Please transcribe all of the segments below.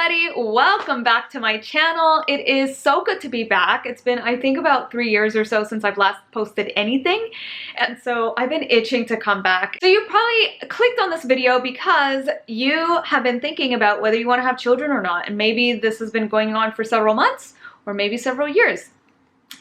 everybody, welcome back to my channel. It is so good to be back. It's been, I think, about 3 years or so since I've last posted anything, and so I've been itching to come back. So you probably clicked on this video because you have been thinking about whether you want to have children or not, and maybe this has been going on for several months or maybe several years.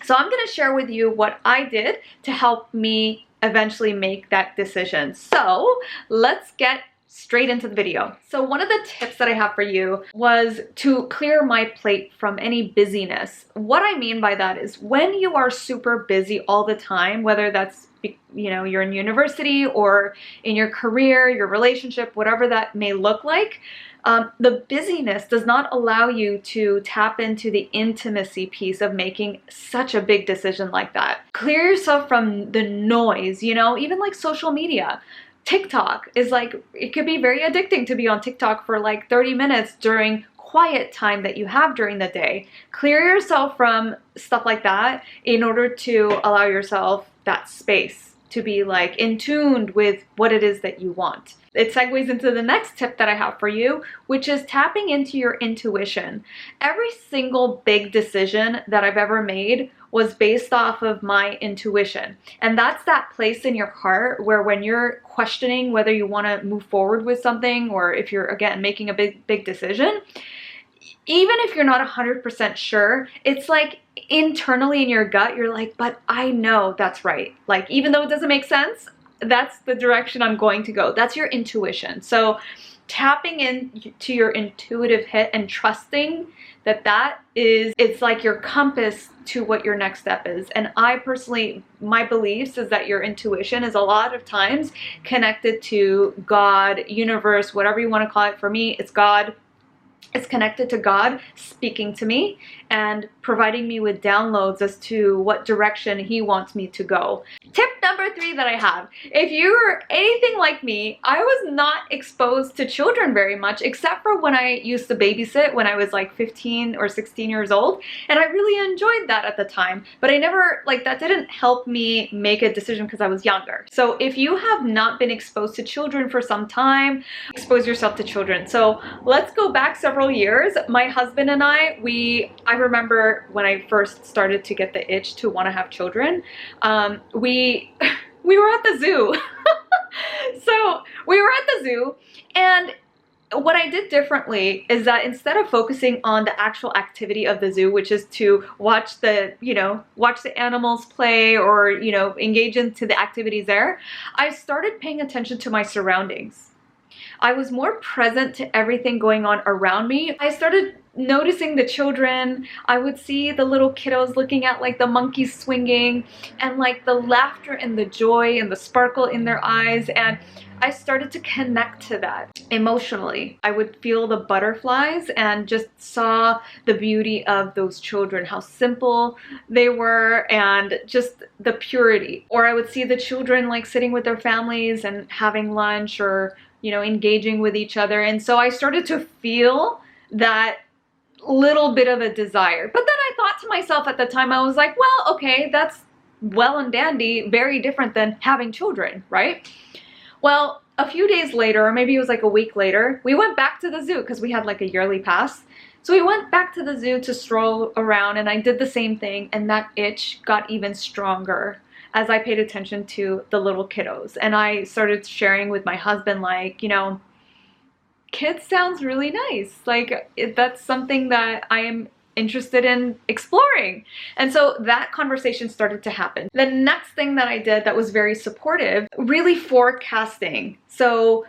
So I'm going to share with you what I did to help me eventually make that decision. So let's get straight into the video. So one of the tips that I have for you was to clear my plate from any busyness. What I mean by that is when you are super busy all the time, whether that's, you know, you're in university or in your career, your relationship, whatever that may look like, the busyness does not allow you to tap into the intimacy piece of making such a big decision like that. Clear yourself from the noise, you know, even like social media. TikTok is like, it could be very addicting to be on TikTok for like 30 minutes during quiet time that you have during the day. Clear yourself from stuff like that in order to allow yourself that space to be like in tune with what it is that you want. It segues into the next tip that I have for you, which is tapping into your intuition. Every single big decision that I've ever made was based off of my intuition. And that's that place in your heart where when you're questioning whether you want to move forward with something, or if you're, again, making a big decision, even if you're not 100% sure, it's like internally in your gut, you're like, but I know that's right. Like, even though it doesn't make sense, that's the direction I'm going to go. That's your intuition. So tapping into your intuitive hit and trusting that it's like your compass to what your next step is. And I personally, my beliefs is that your intuition is a lot of times connected to God, universe, whatever you want to call it. For me, it's God. It's connected to God speaking to me and providing me with downloads as to what direction He wants me to go. Tip number 3 that I have. If you're anything like me, I was not exposed to children very much, except for when I used to babysit when I was like 15 or 16 years old. And I really enjoyed that at the time, but I never, like, that didn't help me make a decision because I was younger. So if you have not been exposed to children for some time, expose yourself to children. So let's go back several years. My husband and I remember when I first started to get the itch to want to have children, we were at the zoo. So we were at the zoo, and what I did differently is that instead of focusing on the actual activity of the zoo, which is to watch the animals play or, you know, engage into the activities there, I started paying attention to my surroundings. I was more present to everything going on around me. I started noticing the children. I would see the little kiddos looking at like the monkeys swinging, and like the laughter and the joy and the sparkle in their eyes, and I started to connect to that emotionally. I would feel the butterflies and just saw the beauty of those children, how simple they were, and just the purity. Or I would see the children like sitting with their families and having lunch, or, you know, engaging with each other. And so I started to feel that little bit of a desire. But then I thought to myself at the time, I was like, well, okay, that's well and dandy, very different than having children, right? Well, a few days later, or maybe it was like a week later, we went back to the zoo because we had like a yearly pass. So we went back to the zoo to stroll around, and I did the same thing, and that itch got even stronger as I paid attention to the little kiddos. And I started sharing with my husband, like, you know, kids sounds really nice. Like, that's something that I am interested in exploring. And so that conversation started to happen. The next thing that I did that was very supportive, really forecasting. So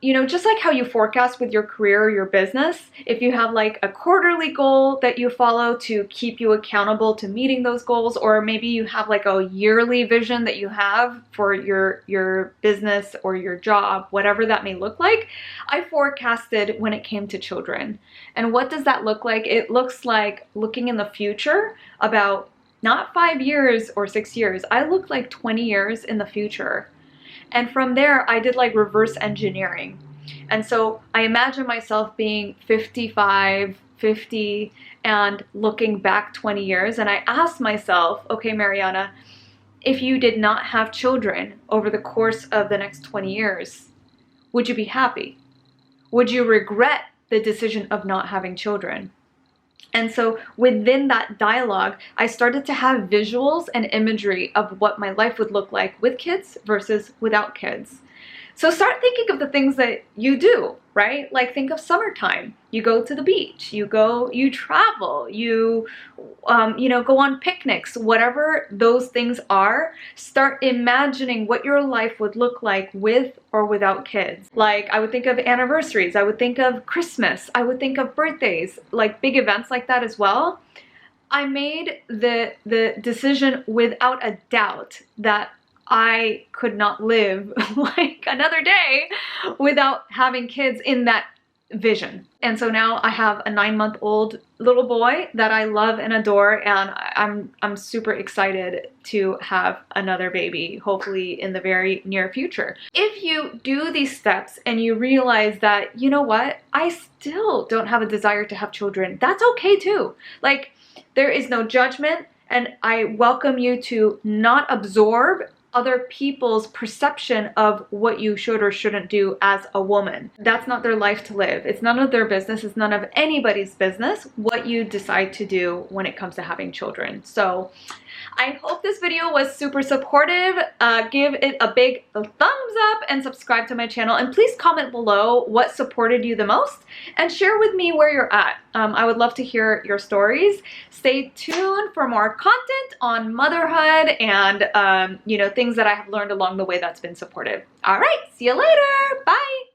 you know, just like how you forecast with your career or your business, if you have like a quarterly goal that you follow to keep you accountable to meeting those goals, or maybe you have like a yearly vision that you have for your business or your job, whatever that may look like, I forecasted when it came to children. And what does that look like? It looks like looking in the future about not 5 years or 6 years. I looked like 20 years in the future. And from there, I did like reverse engineering. And so I imagine myself being 55, 50, and looking back 20 years. And I asked myself, okay, Mariana, if you did not have children over the course of the next 20 years, would you be happy? Would you regret the decision of not having children. And so within that dialogue, I started to have visuals and imagery of what my life would look like with kids versus without kids. So start thinking of the things that you do, right? Like think of summertime. You go to the beach, you travel, you go on picnics, whatever those things are. Start imagining what your life would look like with or without kids. Like I would think of anniversaries, I would think of Christmas, I would think of birthdays, like big events like that as well. I made the decision without a doubt that I could not live like another day without having kids in that vision. And so now I have a 9-month-old little boy that I love and adore, and I'm super excited to have another baby, hopefully in the very near future. If you do these steps and you realize that, you know what, I still don't have a desire to have children, that's okay too. Like, there is no judgment, and I welcome you to not absorb other people's perception of what you should or shouldn't do as a woman. That's not their life to live. It's none of their business. It's none of anybody's business what you decide to do when it comes to having children. So I hope this video was super supportive. Give it a big thumbs up and subscribe to my channel. And please comment below what supported you the most and share with me where you're at. I would love to hear your stories. Stay tuned for more content on motherhood and things that I have learned along the way that's been supportive. All right, see you later. Bye.